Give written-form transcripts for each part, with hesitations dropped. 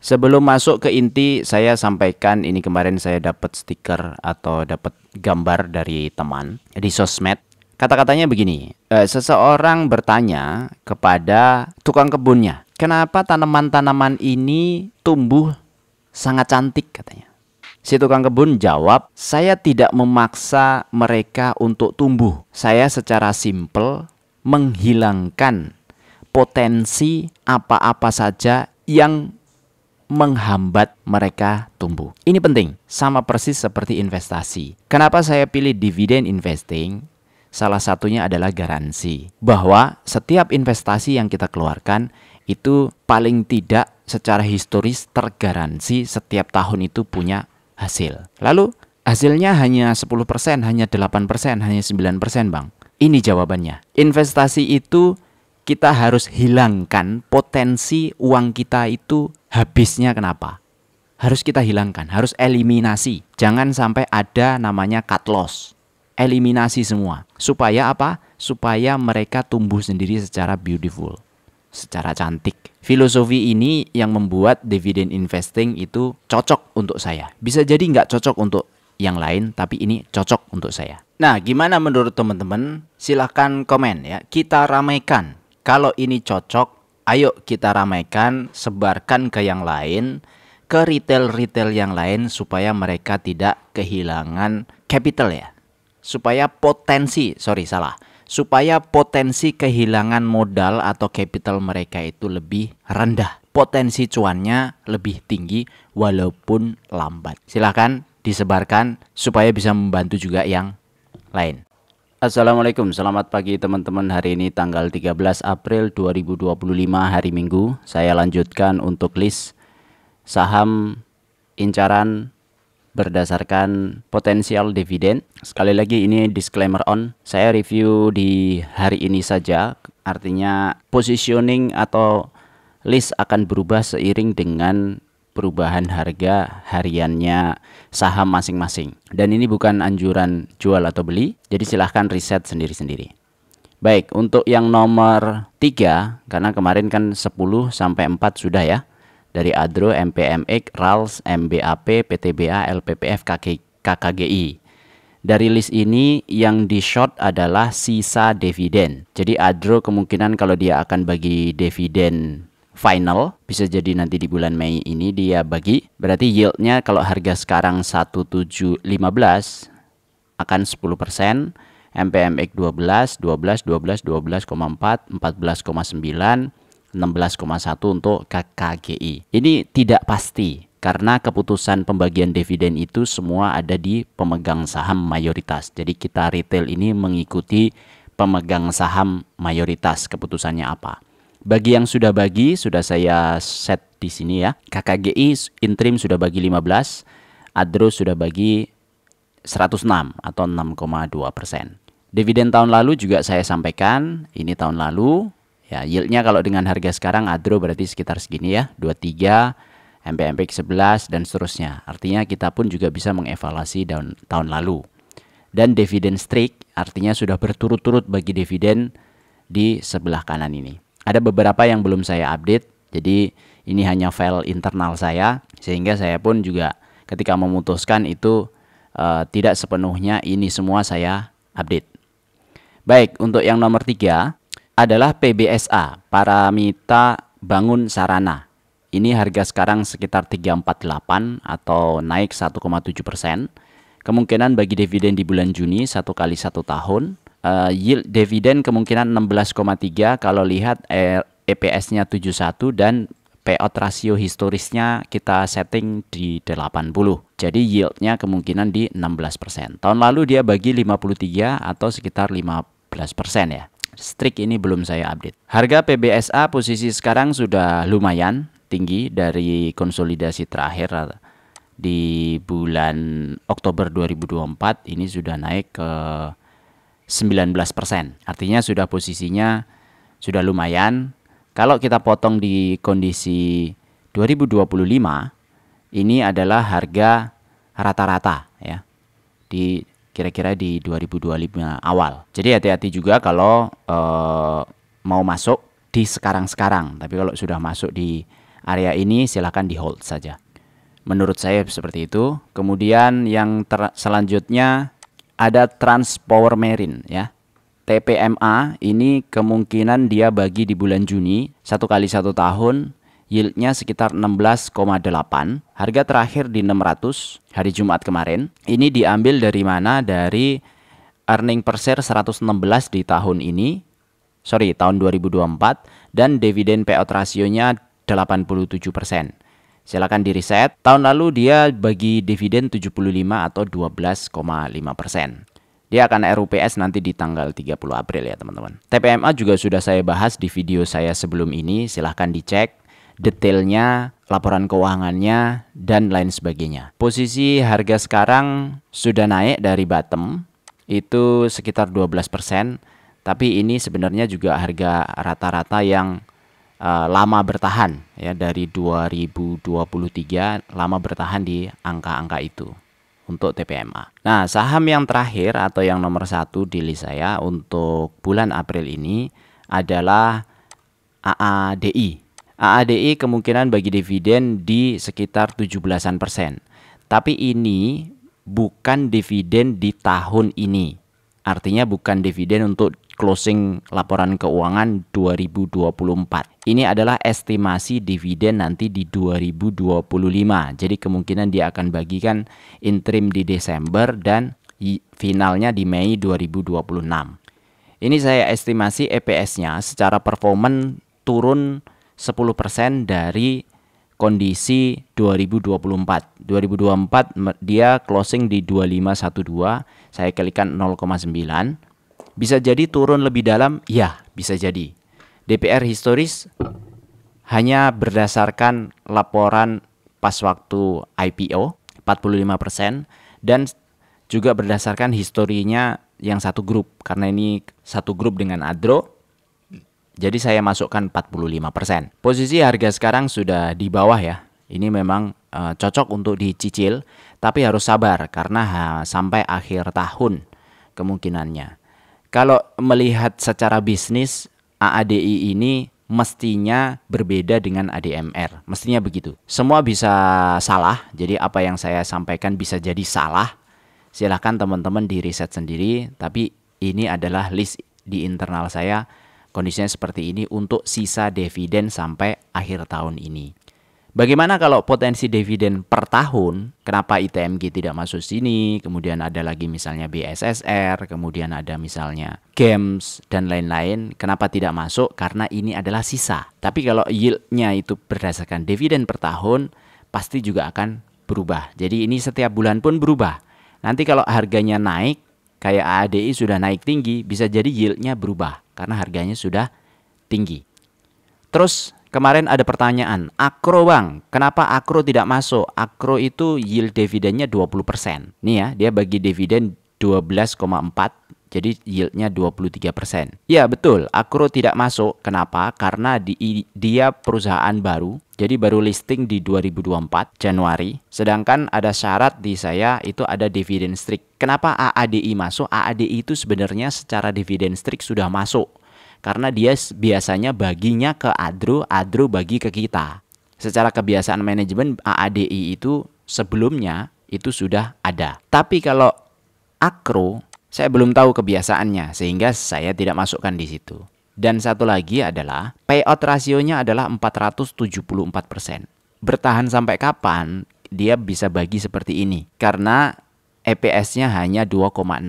Sebelum masuk ke inti, saya sampaikan ini kemarin saya dapat stiker atau dapat gambar dari teman di sosmed. Kata-katanya begini, seseorang bertanya kepada tukang kebunnya, kenapa tanaman-tanaman ini tumbuh sangat cantik katanya. Si tukang kebun jawab, saya tidak memaksa mereka untuk tumbuh. Saya secara simpel menghilangkan potensi apa-apa saja yang menghambat mereka tumbuh. Ini penting, sama persis seperti investasi. Kenapa saya pilih dividen investing? Salah satunya adalah garansi bahwa setiap investasi yang kita keluarkan itu paling tidak secara historis tergaransi setiap tahun itu punya hasil. Lalu hasilnya hanya 10%, hanya 8%, hanya 9%, Bang. Ini jawabannya. Investasi itu kita harus hilangkan potensi uang kita itu habisnya kenapa. Harus kita hilangkan, harus eliminasi. Jangan sampai ada namanya cut loss. Eliminasi semua. Supaya apa? Supaya mereka tumbuh sendiri secara beautiful, secara cantik. Filosofi ini yang membuat dividen investing itu cocok untuk saya. Bisa jadi nggak cocok untuk yang lain, tapi ini cocok untuk saya. Nah, gimana menurut teman-teman? Silahkan komen ya. Kita ramaikan. Kalau ini cocok, ayo kita ramaikan, sebarkan ke yang lain, ke retail-retail yang lain supaya mereka tidak kehilangan capital ya. Supaya potensi kehilangan modal atau capital mereka itu lebih rendah. Potensi cuannya lebih tinggi walaupun lambat. Silahkan disebarkan supaya bisa membantu juga yang lain. Assalamualaikum, selamat pagi teman-teman. Hari ini tanggal 13 April 2025 hari Minggu. Saya lanjutkan untuk list saham incaran berdasarkan potensial dividen. Sekali lagi ini disclaimer on. Saya review di hari ini saja. Artinya positioning atau list akan berubah seiring dengan perubahan harga hariannya saham masing-masing. Dan ini bukan anjuran jual atau beli, jadi silahkan riset sendiri-sendiri. Baik, untuk yang nomor 3, karena kemarin kan 10 sampai 4 sudah ya. Dari Adro, MPMX, RALS, MBAP, PTBA, LPPF, KKGI. Dari list ini yang di short adalah sisa dividen. Jadi Adro kemungkinan kalau dia akan bagi dividen final, bisa jadi nanti di bulan Mei ini dia bagi. Berarti yieldnya kalau harga sekarang 1715 akan 10%, MPMX 12, 12, 12, 12,4, 14,9, 16,1 untuk KKGI. Ini tidak pasti karena keputusan pembagian dividen itu semua ada di pemegang saham mayoritas. Jadi kita retail ini mengikuti pemegang saham mayoritas keputusannya apa. Bagi yang sudah bagi, sudah saya set di sini ya. KKGI interim sudah bagi 15, Adro sudah bagi 106 atau 6,2%. Dividen tahun lalu juga saya sampaikan, ini tahun lalu. Ya, yieldnya kalau dengan harga sekarang Adro berarti sekitar segini ya, 23, MPMX 11 dan seterusnya. Artinya kita pun juga bisa mengevaluasi tahun lalu. Dan dividen strict artinya sudah berturut-turut bagi dividen di sebelah kanan ini. Ada beberapa yang belum saya update, jadi ini hanya file internal saya, sehingga saya pun juga ketika memutuskan itu tidak sepenuhnya ini semua saya update. Baik, untuk yang nomor 3 adalah PBSA, Paramita Bangun Sarana. Ini harga sekarang sekitar 348 atau naik 1,7%. Kemungkinan bagi dividen di bulan Juni 1 kali 1 tahun. Yield dividen kemungkinan 16,3 kalau lihat EPS-nya 71 dan payout rasio historisnya kita setting di 80. Jadi yieldnya kemungkinan di 16%. Tahun lalu dia bagi 53 atau sekitar 15% ya. Strict ini belum saya update. Harga PBSA posisi sekarang sudah lumayan tinggi dari konsolidasi terakhir di bulan Oktober 2024. Ini sudah naik ke 19%. Artinya sudah posisinya sudah lumayan. Kalau kita potong di kondisi 2025, ini adalah harga rata-rata ya. Di kira-kira di 2025 awal. Jadi hati-hati juga kalau mau masuk di sekarang-sekarang. Tapi kalau sudah masuk di area ini silahkan di hold saja. Menurut saya seperti itu. Kemudian yang selanjutnya ada Transpower Marine ya. TPMA ini kemungkinan dia bagi di bulan Juni 1 kali 1 tahun, yieldnya sekitar 16,8. Harga terakhir di 600 hari Jumat kemarin. Ini diambil dari mana? Dari earning per share 116 di tahun ini, tahun 2024, dan dividen payout rasionya 87%. Silakan di reset. Tahun lalu dia bagi dividen 75 atau 12,5%. Dia akan RUPS nanti di tanggal 30 April ya teman-teman. TPMA juga sudah saya bahas di video saya sebelum ini. Silahkan dicek detailnya, laporan keuangannya, dan lain sebagainya. Posisi harga sekarang sudah naik dari bottom, itu sekitar 12%. Tapi ini sebenarnya juga harga rata-rata yang lama bertahan ya, dari 2023 lama bertahan di angka-angka itu untuk TPMA. Nah, saham yang terakhir atau yang nomor 1 di list saya untuk bulan April ini adalah AADI. AADI kemungkinan bagi dividen di sekitar 17%. Tapi ini bukan dividen di tahun ini. Artinya bukan dividen untuk closing laporan keuangan 2024. Ini adalah estimasi dividen nanti di 2025. Jadi kemungkinan dia akan bagikan interim di Desember dan finalnya di Mei 2026. Ini saya estimasi EPS-nya secara performan turun 10% dari kondisi 2024. 2024 dia closing di 2512, saya kalikan 0,9. Bisa jadi turun lebih dalam? Ya, bisa jadi. DPR historis hanya berdasarkan laporan pas waktu IPO 45% dan juga berdasarkan historinya yang satu grup. Karena ini satu grup dengan Adro, jadi saya masukkan 45%. Posisi harga sekarang sudah di bawah ya. Ini memang cocok untuk dicicil, tapi harus sabar karena sampai akhir tahun kemungkinannya. Kalau melihat secara bisnis, AADI ini mestinya berbeda dengan ADMR. Mestinya begitu. Semua bisa salah, jadi apa yang saya sampaikan bisa jadi salah. Silahkan teman-teman di riset sendiri, tapi ini adalah list di internal saya. Kondisinya seperti ini untuk sisa dividen sampai akhir tahun ini. Bagaimana kalau potensi dividen per tahun? Kenapa ITMG tidak masuk sini? Kemudian ada lagi misalnya BSSR, kemudian ada misalnya Games dan lain-lain. Kenapa tidak masuk? Karena ini adalah sisa. Tapi kalau yieldnya itu berdasarkan dividen per tahun, pasti juga akan berubah. Jadi ini setiap bulan pun berubah. Nanti kalau harganya naik, kayak AADI sudah naik tinggi, bisa jadi yieldnya berubah karena harganya sudah tinggi. Terus kemarin ada pertanyaan, Akro bang, kenapa Akro tidak masuk? Akro itu yield dividennya 20%. Nih ya, dia bagi dividen 12,4, jadi yieldnya 23%. Ya betul, Akro tidak masuk. Kenapa? Karena dia perusahaan baru, jadi baru listing di 2024 Januari. Sedangkan ada syarat di saya itu ada dividen strict. Kenapa AADI masuk? AADI itu sebenarnya secara dividen strict sudah masuk. Karena dia biasanya baginya ke Adro, Adro bagi ke kita. Secara kebiasaan manajemen AADI itu sebelumnya itu sudah ada. Tapi kalau Akro, saya belum tahu kebiasaannya sehingga saya tidak masukkan di situ. Dan satu lagi adalah payout rasionya adalah 474%. Bertahan sampai kapan dia bisa bagi seperti ini? Karena EPS-nya hanya 2,6.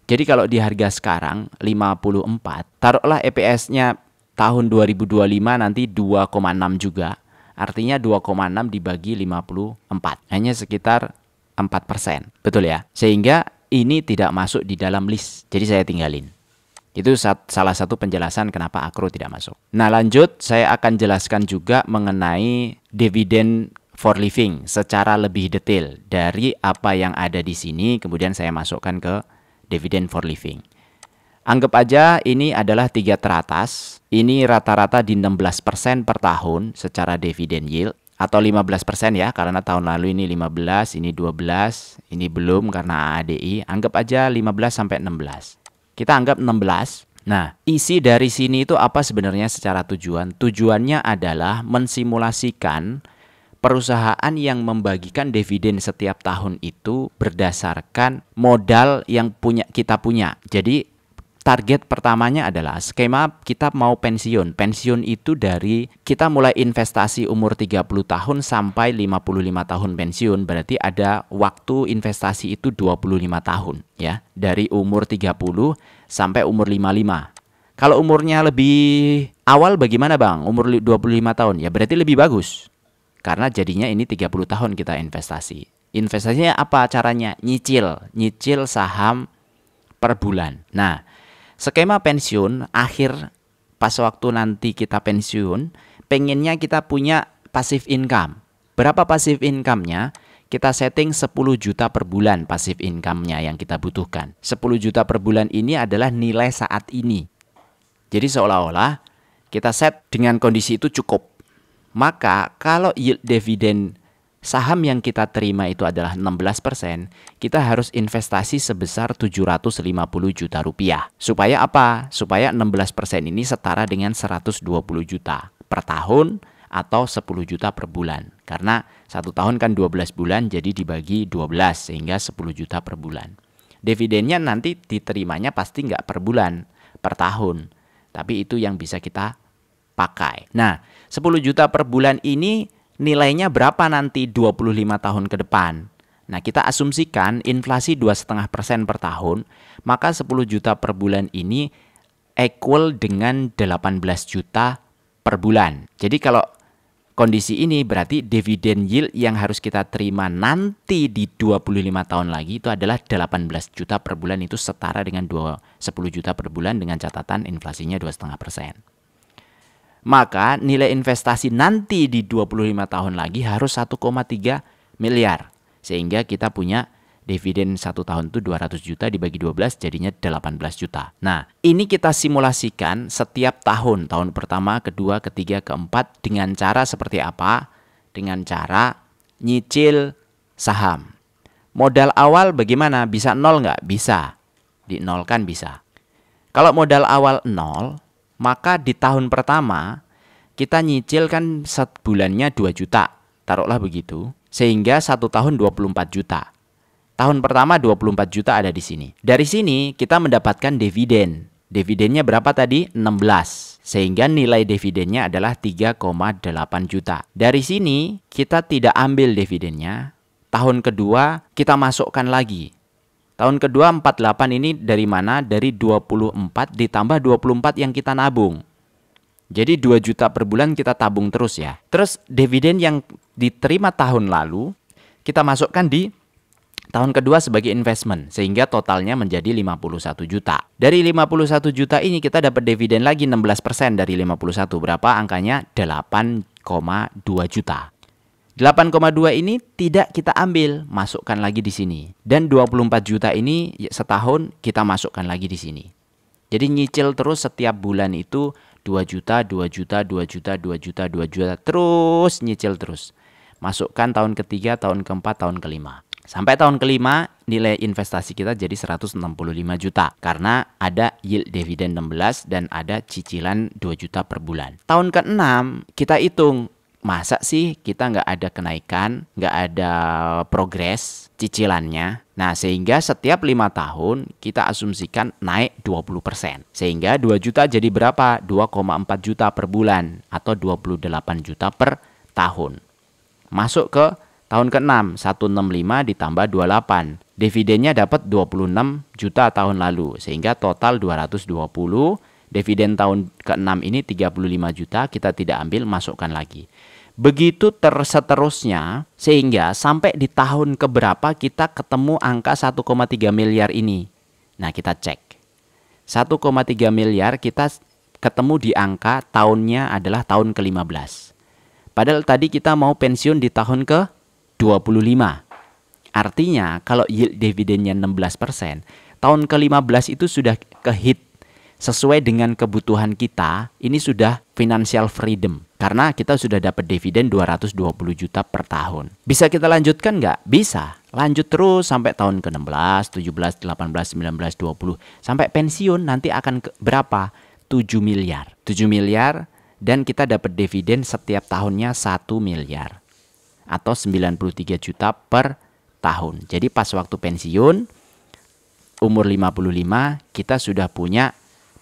Jadi kalau di harga sekarang 54, taruhlah EPS-nya tahun 2025 nanti 2,6 juga. Artinya 2,6 dibagi 54. Hanya sekitar 4%. Betul ya? Sehingga ini tidak masuk di dalam list. Jadi saya tinggalin. Itu salah satu penjelasan kenapa Akro tidak masuk. Nah lanjut, saya akan jelaskan juga mengenai dividen for living secara lebih detail dari apa yang ada di sini. Kemudian saya masukkan ke dividen for living. Anggap aja ini adalah 3 teratas. Ini rata-rata di 16% per tahun secara dividen yield. Atau 15% ya, karena tahun lalu ini 15, ini 12, ini belum karena ADI. Anggap aja 15 sampai 16. Kita anggap 16. Nah, isi dari sini itu apa sebenarnya secara tujuan? Tujuannya adalah mensimulasikan perusahaan yang membagikan dividen setiap tahun itu berdasarkan modal yang kita punya. Jadi target pertamanya adalah skema kita mau pensiun. Pensiun itu dari kita mulai investasi umur 30 tahun sampai 55 tahun pensiun. Berarti ada waktu investasi itu 25 tahun ya. Dari umur 30 sampai umur 55. Kalau umurnya lebih awal bagaimana Bang? Umur 25 tahun ya berarti lebih bagus. Karena jadinya ini 30 tahun kita investasi. Investasinya apa caranya? Nyicil saham per bulan. Nah, skema pensiun akhir pas waktu nanti kita pensiun, pengennya kita punya passive income. Berapa passive income-nya? Kita setting 10 juta per bulan passive income-nya yang kita butuhkan. 10 juta per bulan ini adalah nilai saat ini. Jadi seolah-olah kita set dengan kondisi itu cukup. Maka kalau yield dividen saham yang kita terima itu adalah 16%, kita harus investasi sebesar 750 juta rupiah. Supaya apa? Supaya 16% ini setara dengan 120 juta per tahun atau 10 juta per bulan. Karena 1 tahun kan 12 bulan, jadi dibagi 12 sehingga 10 juta per bulan. Dividennya nanti diterimanya pasti nggak per bulan, per tahun. Tapi itu yang bisa kita pakai. Nah, 10 juta per bulan ini nilainya berapa nanti 25 tahun ke depan? Nah, kita asumsikan inflasi 2,5% per tahun, maka 10 juta per bulan ini equal dengan 18 juta per bulan. Jadi kalau kondisi ini berarti dividen yield yang harus kita terima nanti di 25 tahun lagi itu adalah 18 juta per bulan, itu setara dengan 10 juta per bulan dengan catatan inflasinya 2,5%. Maka nilai investasi nanti di 25 tahun lagi harus 1,3 miliar. Sehingga kita punya dividen 1 tahun itu 200 juta dibagi 12 jadinya 18 juta. Nah, ini kita simulasikan setiap tahun. Tahun pertama, kedua, ketiga, keempat dengan cara seperti apa? Dengan cara nyicil saham. Modal awal bagaimana? Bisa nol nggak? Bisa. Dinolkan bisa. Kalau modal awal nol, maka di tahun pertama kita nyicil kan bulannya 2 juta. Taruhlah begitu. Sehingga 1 tahun 24 juta. Tahun pertama 24 juta ada di sini. Dari sini kita mendapatkan dividen. Dividennya berapa tadi? 16. Sehingga nilai dividennya adalah 3,8 juta. Dari sini kita tidak ambil dividennya. Tahun kedua kita masukkan lagi. Tahun kedua 48 ini dari mana? Dari 24 ditambah 24 yang kita nabung. Jadi 2 juta per bulan kita tabung terus ya. Terus dividen yang diterima tahun lalu kita masukkan di tahun kedua sebagai investment. Sehingga totalnya menjadi 51 juta. Dari 51 juta ini kita dapat dividen lagi 16% dari 51. Berapa angkanya? 8,2 juta. 8,2 ini tidak kita ambil, masukkan lagi di sini. Dan 24 juta ini setahun kita masukkan lagi di sini. Jadi nyicil terus setiap bulan itu 2 juta, 2 juta, 2 juta, 2 juta, 2 juta. Terus nyicil terus. Masukkan tahun ketiga, tahun keempat, tahun kelima. Sampai tahun kelima nilai investasi kita jadi 165 juta. Karena ada yield dividen 16 dan ada cicilan 2 juta per bulan. Tahun ke-6 kita hitung. Masa sih kita nggak ada kenaikan, nggak ada progres cicilannya. Nah, sehingga setiap 5 tahun kita asumsikan naik 20%. Sehingga 2 juta jadi berapa? 2,4 juta per bulan atau 28 juta per tahun. Masuk ke tahun ke-6, 165 ditambah 28. Dividennya dapat 26 juta tahun lalu. Sehingga total 220. Dividen tahun ke-6 ini 35 juta, kita tidak ambil, masukkan lagi. Begitu seterusnya, sehingga sampai di tahun keberapa kita ketemu angka 1,3 miliar ini. Nah, kita cek. 1,3 miliar kita ketemu di angka tahunnya adalah tahun ke-15. Padahal tadi kita mau pensiun di tahun ke-25. Artinya, kalau yield dividennya 16%, tahun ke-15 itu sudah kehit. Sesuai dengan kebutuhan kita, ini sudah financial freedom. Karena kita sudah dapat dividen 220 juta per tahun. Bisa kita lanjutkan nggak? Bisa. Lanjut terus sampai tahun ke-16, 17, 18, 19, 20. Sampai pensiun nanti akan berapa? 7 miliar. 7 miliar dan kita dapat dividen setiap tahunnya 1 miliar. Atau 93 juta per tahun. Jadi pas waktu pensiun, umur 55, kita sudah punya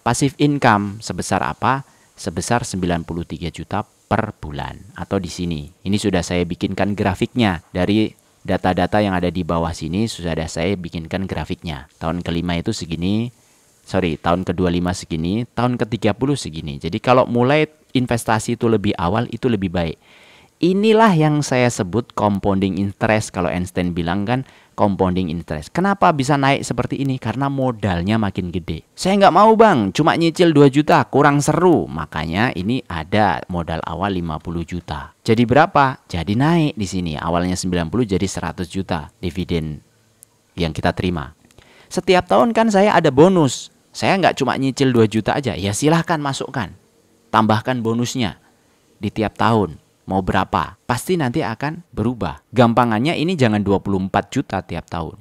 passive income sebesar apa? Sebesar 93 juta per bulan. Atau di sini. Ini sudah saya bikinkan grafiknya. Dari data-data yang ada di bawah sini sudah ada saya bikinkan grafiknya. Tahun ke-5 itu segini. Tahun ke-25 segini. Tahun ke-30 segini. Jadi kalau mulai investasi itu lebih awal, itu lebih baik. Inilah yang saya sebut compounding interest. Kalau Einstein bilang kan compounding interest. Kenapa bisa naik seperti ini? Karena modalnya makin gede. Saya nggak mau bang, cuma nyicil 2 juta, kurang seru. Makanya ini ada modal awal 50 juta. Jadi berapa? Jadi naik di sini. Awalnya 90 jadi 100 juta dividen yang kita terima. Setiap tahun kan saya ada bonus. Saya nggak cuma nyicil 2 juta aja. Ya silahkan masukkan. Tambahkan bonusnya di tiap tahun. Mau berapa? Pasti nanti akan berubah. Gampangannya ini jangan 24 juta tiap tahun.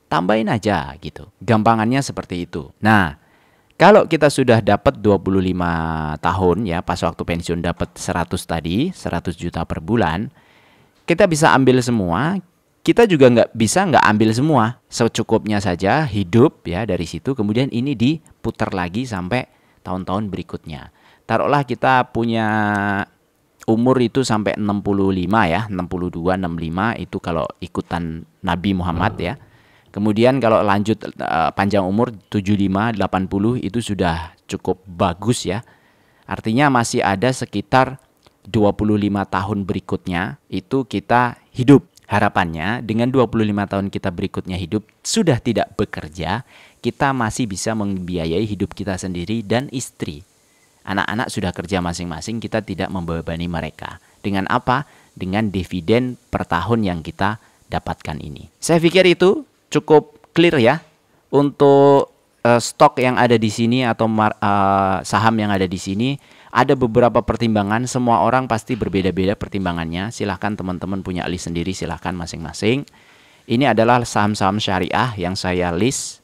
Tambahin aja gitu. Gampangannya seperti itu. Nah, kalau kita sudah dapat 25 tahun ya, pas waktu pensiun dapat 100 tadi, 100 juta per bulan, kita bisa ambil semua. Kita juga nggak ambil semua. Secukupnya saja hidup ya dari situ. Kemudian ini diputar lagi sampai tahun-tahun berikutnya. Taruhlah kita punya umur itu sampai 65 ya, 62, 65 itu kalau ikutan Nabi Muhammad ya. Kemudian kalau lanjut panjang umur 75, 80 itu sudah cukup bagus ya. Artinya masih ada sekitar 25 tahun berikutnya itu kita hidup. Harapannya dengan 25 tahun kita berikutnya hidup sudah tidak bekerja, kita masih bisa membiayai hidup kita sendiri dan istri. Anak-anak sudah kerja masing-masing, kita tidak membebani mereka. Dengan apa? Dengan dividen per tahun yang kita dapatkan ini. Saya pikir itu cukup clear ya untuk stok yang ada di sini atau saham yang ada di sini. Ada beberapa pertimbangan, semua orang pasti berbeda-beda pertimbangannya. Silahkan teman-teman punya list sendiri, silahkan masing-masing. Ini adalah saham-saham syariah yang saya list.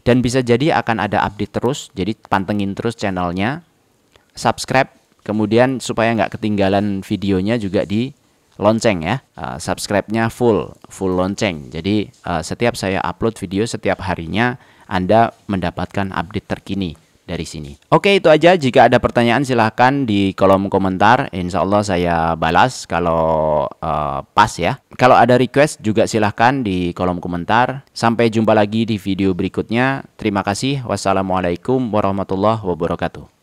Dan bisa jadi akan ada update terus, jadi pantengin terus channelnya. Subscribe, kemudian supaya nggak ketinggalan videonya juga di lonceng ya. Subscribe-nya full lonceng. Jadi setiap saya upload video setiap harinya Anda mendapatkan update terkini dari sini. Oke, itu aja. Jika ada pertanyaan silahkan di kolom komentar. Insya Allah saya balas kalau pas ya. Kalau ada request juga silahkan di kolom komentar. Sampai jumpa lagi di video berikutnya. Terima kasih. Wassalamualaikum warahmatullahi wabarakatuh.